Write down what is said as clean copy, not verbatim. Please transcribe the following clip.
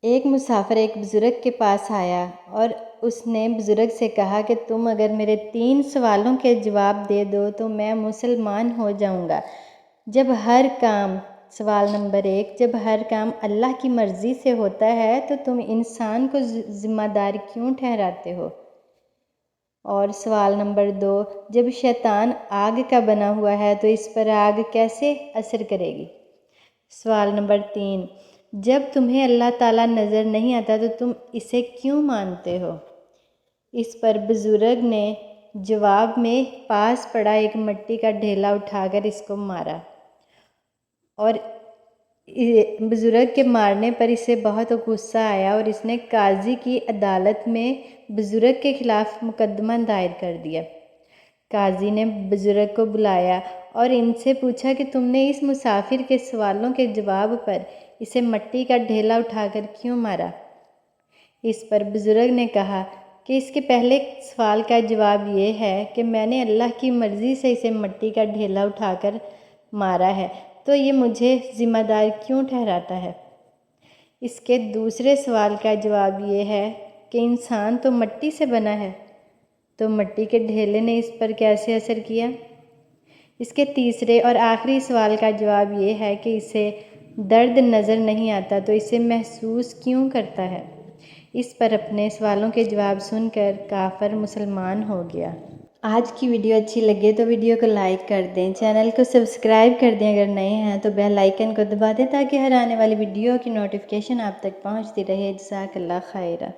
ایک مسافر ایک بزرگ کے پاس آیا اور اس نے بزرگ سے کہا کہ تم اگر میرے 3 سوالوں کے جواب دے دو تو میں مسلمان ہو جاؤں گا۔ سوال نمبر 1، جب ہر کام اللہ کی مرضی سے ہوتا ہے تو تم انسان کو ذمہ دار کیوں ٹھہراتے ہو؟ اور سوال نمبر 2، جب شیطان آگ کا بنا ہوا ہے تو اس پر آگ کیسے اثر کرے گی؟ سوال نمبر 3، جب تمہیں اللہ تعالیٰ نظر نہیں آتا تو تم اسے کیوں مانتے ہو؟ اس پر بزرگ نے جواب میں پاس پڑا ایک مٹی کا ڈھیلا اٹھا کر اس کو مارا، اور بزرگ کے مارنے پر اسے بہت غصہ آیا اور اس نے قاضی کی عدالت میں بزرگ کے خلاف مقدمہ دائر کر دیا۔ قاضی نے بزرگ کو بلایا اور ان سے پوچھا کہ تم نے اس مسافر کے سوالوں کے جواب پر اسے مٹی کا ڈھیلا اٹھا کر کیوں مارا؟ اس پر بزرگ نے کہا کہ اس کے پہلے سوال کا جواب یہ ہے کہ میں نے اللہ کی مرضی سے اسے مٹی کا ڈھیلا اٹھا کر مارا ہے، تو یہ مجھے ذمہ دار کیوں ٹھہراتا ہے؟ اس کے دوسرے سوال کا جواب یہ ہے کہ انسان تو مٹی سے بنا ہے، تو مٹی کے ڈھیلے نے اس پر کیسے اثر کیا؟ اس کے تیسرے اور آخری سوال کا جواب یہ ہے کہ اسے درد نظر نہیں آتا تو اسے محسوس کیوں کرتا ہے؟ اس پر اپنے سوالوں کے جواب سن کر کافر مسلمان ہو گیا۔ آج کی ویڈیو اچھی لگے تو ویڈیو کو لائک کر دیں، چینل کو سبسکرائب کر دیں، اگر نئے ہیں تو بیل آئیکن کو دبا دیں تاکہ ہر آنے والی ویڈیو کی نوٹیفیکیشن آپ تک پہنچتی رہے۔ جزاک اللہ خیرہ۔